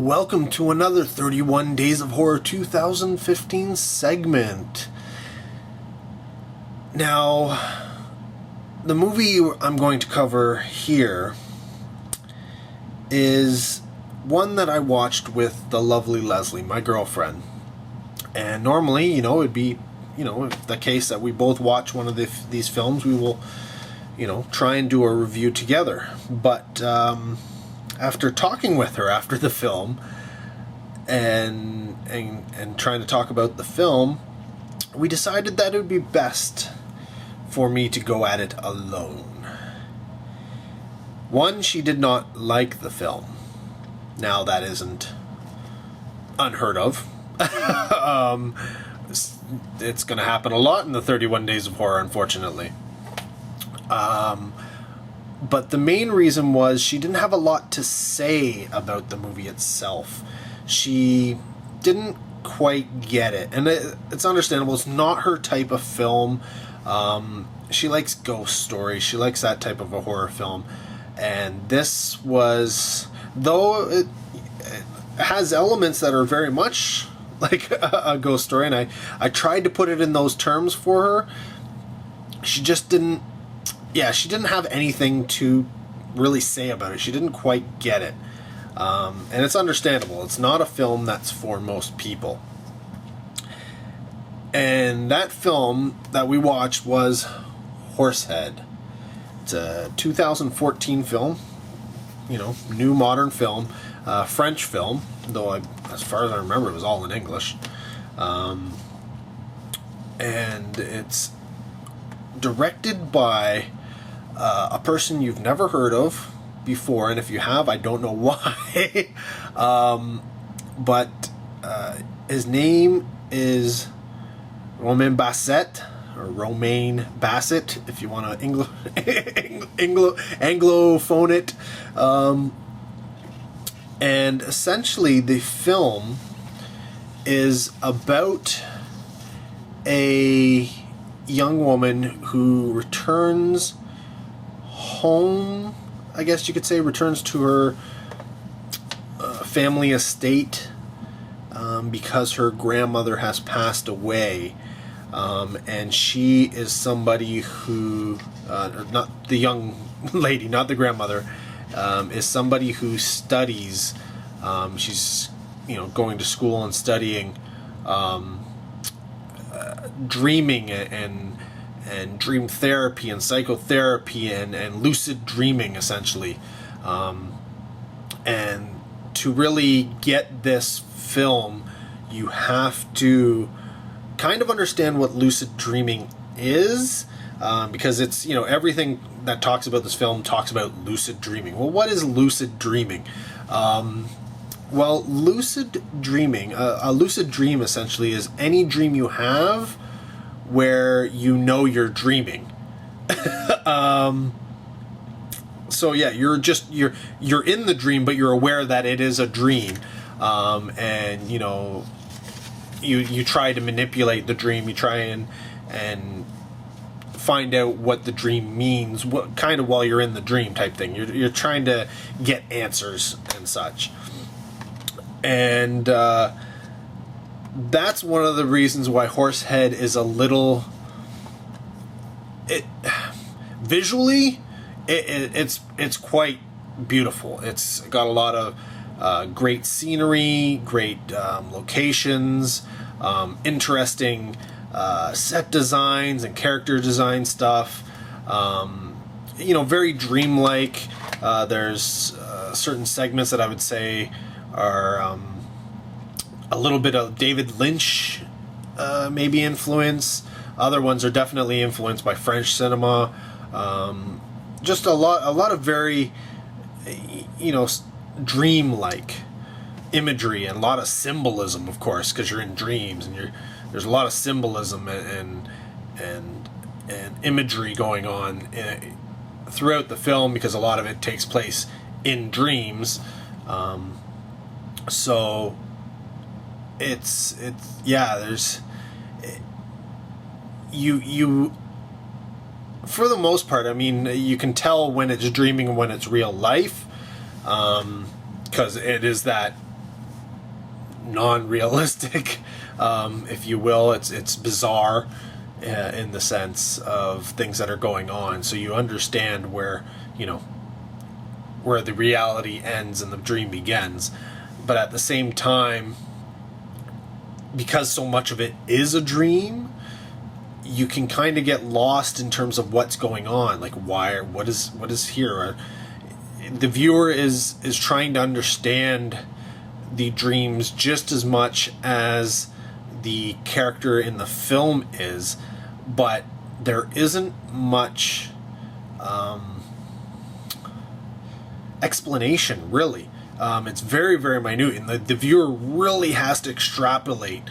Welcome to another 31 Days of Horror 2015 segment. Now, the movie I'm going to cover here is one that I watched with the lovely Lesley, my girlfriend. And normally, it'd be, the case that we both watch one of these films, we will, try and do a review together. But, after talking with her after the film and trying to talk about the film, we decided that it would be best for me to go at it alone. One, she did not like the film. Now, that isn't unheard of. It's going to happen a lot in the 31 Days of Horror, unfortunately. But the main reason was she didn't have a lot to say about the movie itself. She didn't quite get it. And it's understandable. It's not her type of film. She likes ghost stories. She likes that type of a horror film. And this was, though it has elements that are very much like a ghost story, and I tried to put it in those terms for her, she just didn't. Yeah, she didn't have anything to really say about it. She didn't quite get it. And it's understandable. It's not a film that's for most people. And that film that we watched was Horsehead. It's a 2014 film. New modern film. French film. Though, as far as I remember, it was all in English. And it's directed by a person you've never heard of before, and if you have, I don't know why. But his name is Romain Bassett, or Romain Bassett, if you want to Anglophone it. And essentially, the film is about a young woman who returns home, I guess you could say, returns to her family estate because her grandmother has passed away. And she is somebody who, not the young lady, not the grandmother, is somebody who studies, she's, going to school and studying dreaming and dream therapy and psychotherapy and lucid dreaming, essentially. And to really get this film, you have to kind of understand what lucid dreaming is, because it's, everything that talks about this film talks about lucid dreaming. Well, what is lucid dreaming? Well, lucid dreaming, a lucid dream essentially is any dream you have where you're dreaming. So yeah, you're in the dream, but you're aware that it is a dream. And you try to manipulate the dream. You try and find out what the dream means, what kind of while you're in the dream type thing. You're trying to get answers and such. And that's one of the reasons why Horsehead is a little. Visually, it's quite beautiful. It's got a lot of great scenery, great locations, interesting set designs and character design stuff. Very dreamlike. There's certain segments that I would say are a little bit of David Lynch maybe influence. Other ones are definitely influenced by French cinema. Just a lot of very dreamlike imagery and a lot of symbolism, of course, because you're in dreams, and there's a lot of symbolism and imagery going on throughout the film, because a lot of it takes place in dreams. So it's there's you for the most part, I mean, you can tell when it's dreaming and when it's real life, because it is that non-realistic, if you will. It's bizarre in the sense of things that are going on, so you understand where, you know, where the reality ends and the dream begins. But at the same time, because so much of it is a dream, you can kind of get lost in terms of what's going on, like what is here. The viewer is trying to understand the dreams just as much as the character in the film is, but there isn't much explanation, really. It's very, very minute, and the viewer really has to extrapolate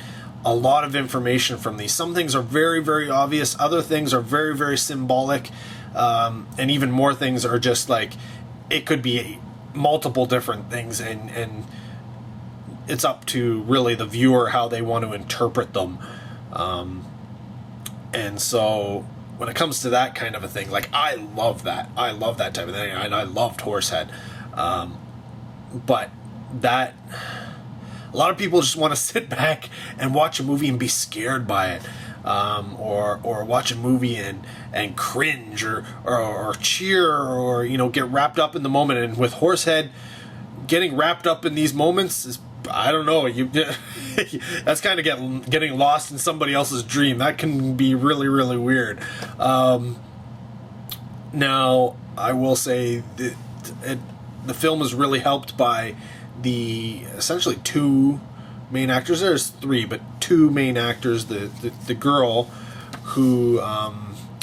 a lot of information from these. Some things are very, very obvious. Other things are very, very symbolic. And even more things are just like, it could be multiple different things, and it's up to really the viewer how they want to interpret them. And so when it comes to that kind of a thing, like, I love that. I love that type of thing, and I loved Horsehead. But that, a lot of people just want to sit back and watch a movie and be scared by it, or watch a movie and cringe, or cheer, or, you know, get wrapped up in the moment. And with Horsehead, getting wrapped up in these moments is, I don't know, that's kind of getting lost in somebody else's dream. That can be really, really weird. Now, I will say that the film is really helped by the essentially two main actors. There's three, but two main actors. The girl who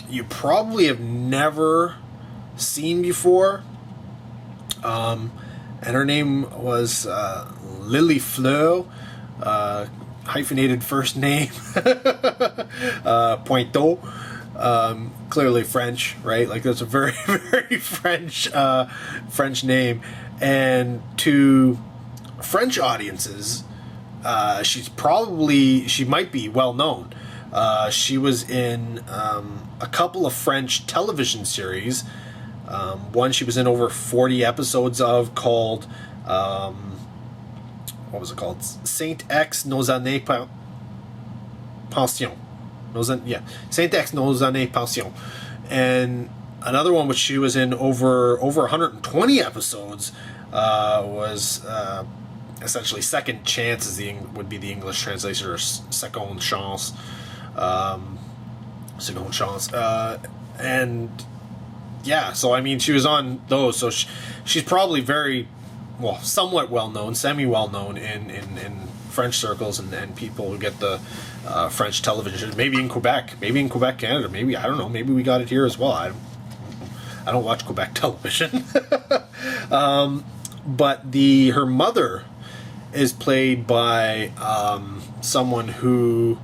you probably have never seen before, and her name was Lilly-Fleur, hyphenated first name, Pointeau. Clearly French, right? Like, that's a very, very French name. And to French audiences, she might be well known. She was in a couple of French television series. One she was in over 40 episodes of, called, what was it called? Saint X Nos Années Pension. Saint X Nos Années Pension. And another one which she was in over 120 episodes was essentially Second Chance would be the English translation, or Seconde Chance. Seconde Chance. And yeah, so I mean, she was on those, so she's probably somewhat well known, semi well known in French circles, and people who get the French television, maybe in Quebec, Canada, maybe, I don't know, maybe we got it here as well. I don't watch Quebec television. But her mother is played by someone who,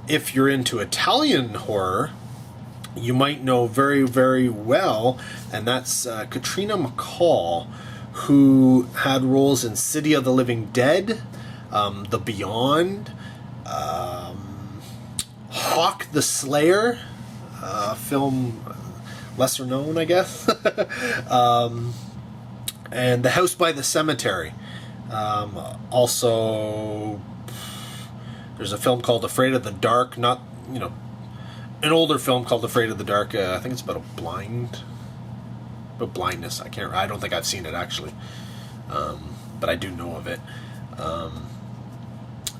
if you're into Italian horror, you might know very, very well, and that's Katrina McCall, who had roles in City of the Living Dead, The Beyond, Hawk the Slayer, film lesser known, I guess, and The House by the Cemetery. Also, there's a film called Afraid of the Dark, an older film called Afraid of the Dark. I think it's about blindness. I don't think I've seen it, actually, but I do know of it.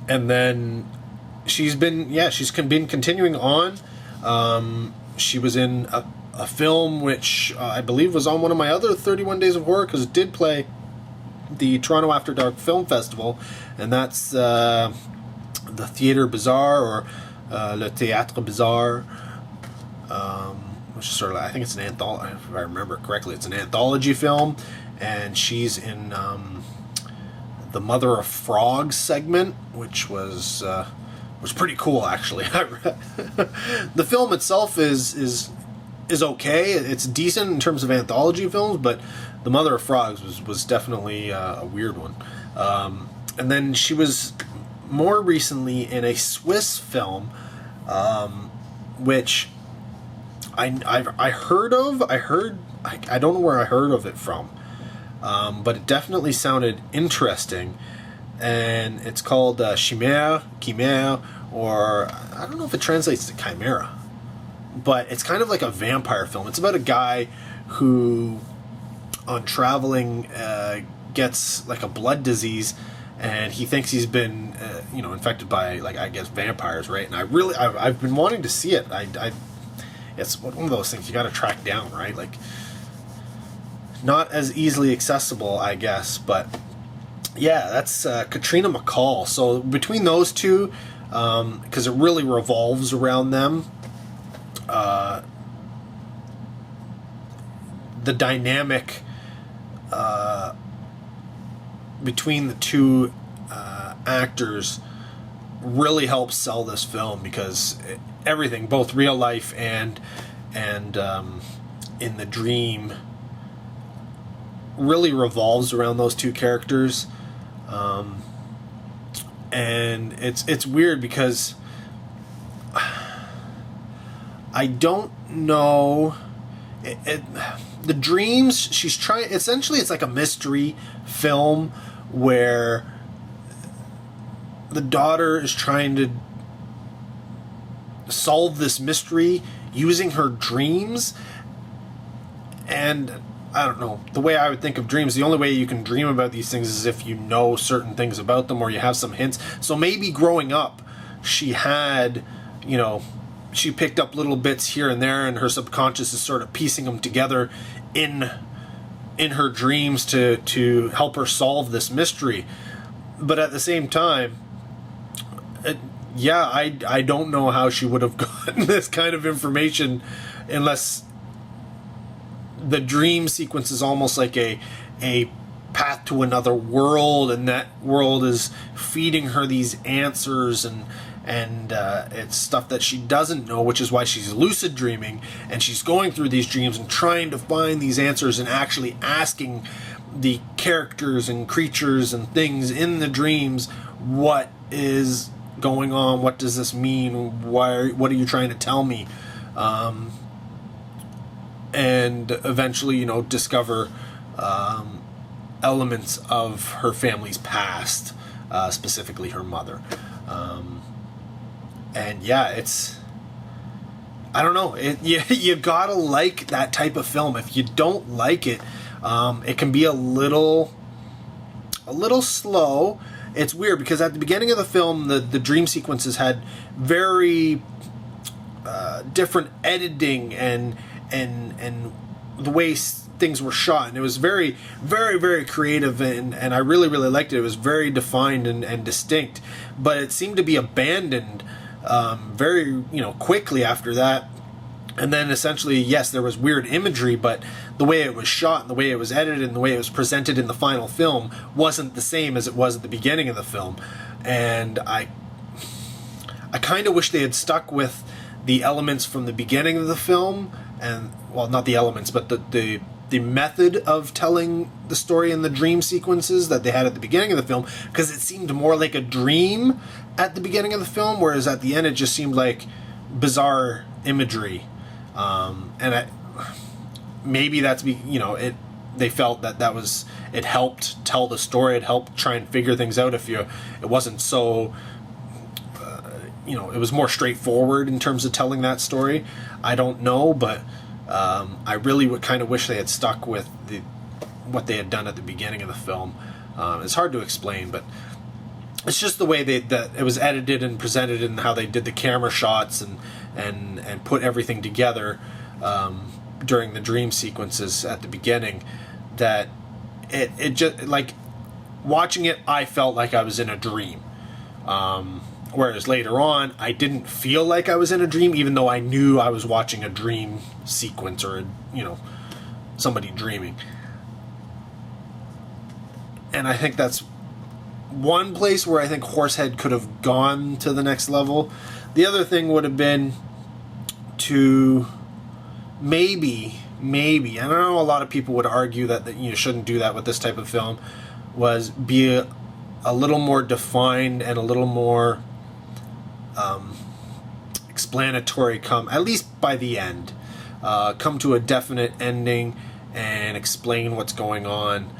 And then she's been continuing on. She was in a film which I believe was on one of my other 31 Days of Horror, because it did play the Toronto After Dark Film Festival, and that's the Theatre Bizarre, or Le Théâtre Bizarre, which is sort of, I think it's an anthology, if I remember correctly, it's an anthology film, and she's in the Mother of Frogs segment, which was pretty cool, actually. The film itself is okay. It's decent in terms of anthology films, but the Mother of Frogs was definitely a weird one. And then she was more recently in a Swiss film, which I heard of. I don't know where I heard of it from, but it definitely sounded interesting. and it's called Chimère, or I don't know if it translates to Chimera, but it's kind of like a vampire film. It's about a guy who, on traveling, gets like a blood disease, and he thinks he's been, infected by, like, I guess, vampires, right? And I've been wanting to see it. It's one of those things you got to track down, right? Like, not as easily accessible, I guess, but yeah, that's Katrina McCall. So between those two, because it really revolves around them, the dynamic between the two actors really helps sell this film, because everything, both real life and in the dream, really revolves around those two characters. And it's weird because I don't know the dreams she's trying, essentially it's like a mystery film where the daughter is trying to solve this mystery using her dreams. And I don't know, the way I would think of dreams, the only way you can dream about these things is if you know certain things about them or you have some hints. So maybe growing up she had, she picked up little bits here and there, and her subconscious is sort of piecing them together in her dreams to help her solve this mystery. But at the same time, I don't know how she would have gotten this kind of information unless the dream sequence is almost like a path to another world, and that world is feeding her these answers, and it's stuff that she doesn't know, which is why she's lucid dreaming, and she's going through these dreams and trying to find these answers and actually asking the characters and creatures and things in the dreams, what is going on, what does this mean, what are you trying to tell me, and eventually discover elements of her family's past, specifically her mother. And yeah, I don't know, you gotta like that type of film. If you don't like it, it can be a little slow. It's weird because at the beginning of the film, the dream sequences had very different editing and the way things were shot, and it was very, very, very creative, and I really, really liked it. It was very defined and distinct, but it seemed to be abandoned very quickly after that. And then essentially, yes, there was weird imagery, but the way it was shot and the way it was edited and the way it was presented in the final film wasn't the same as it was at the beginning of the film. And I kind of wish they had stuck with the elements from the beginning of the film, and, well, not the elements, but the method of telling the story in the dream sequences that they had at the beginning of the film, because it seemed more like a dream at the beginning of the film, whereas at the end it just seemed like bizarre imagery. Maybe that's they felt that was, it helped tell the story, it helped try and figure things out if it wasn't so it was more straightforward in terms of telling that story. I don't know, but I really would kind of wish they had stuck with what they had done at the beginning of the film. It's hard to explain, but it's just the way that it was edited and presented, and how they did the camera shots and put everything together during the dream sequences at the beginning, that it just, like, watching it, I felt like I was in a dream. Whereas later on, I didn't feel like I was in a dream, even though I knew I was watching a dream sequence, or somebody dreaming. And I think that's one place where I think Horsehead could have gone to the next level. The other thing would have been to maybe, and I know a lot of people would argue that you shouldn't do that with this type of film, was be a little more defined and a little more explanatory, at least by the end. Come to a definite ending and explain what's going on.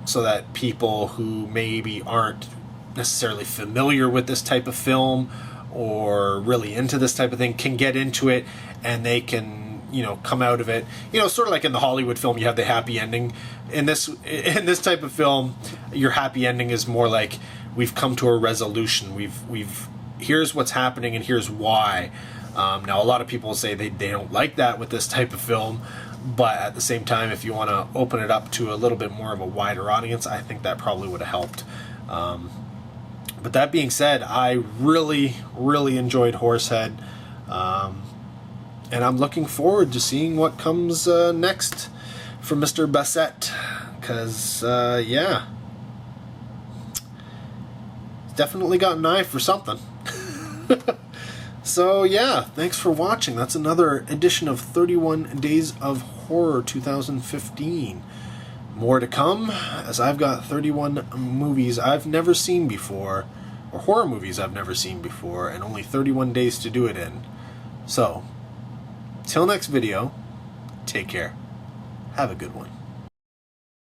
so that people who maybe aren't necessarily familiar with this type of film or really into this type of thing can get into it, and they can, you know, come out of it, you know, sort of like in the Hollywood film you have the happy ending. In this type of film, your happy ending is more like, we've come to a resolution, we've here's what's happening and here's why. Now a lot of people say they don't like that with this type of film, but at the same time, if you want to open it up to a little bit more of a wider audience, I think that probably would have helped. But that being said, I really enjoyed Horsehead, and I'm looking forward to seeing what comes next from Mr. Bassett, because yeah, definitely got an eye for something. So yeah, thanks for watching. That's another edition of 31 Days of Horror 2015. More to come, as I've got 31 movies I've never seen before, or horror movies I've never seen before, and only 31 days to do it in. So, till next video, take care. Have a good one.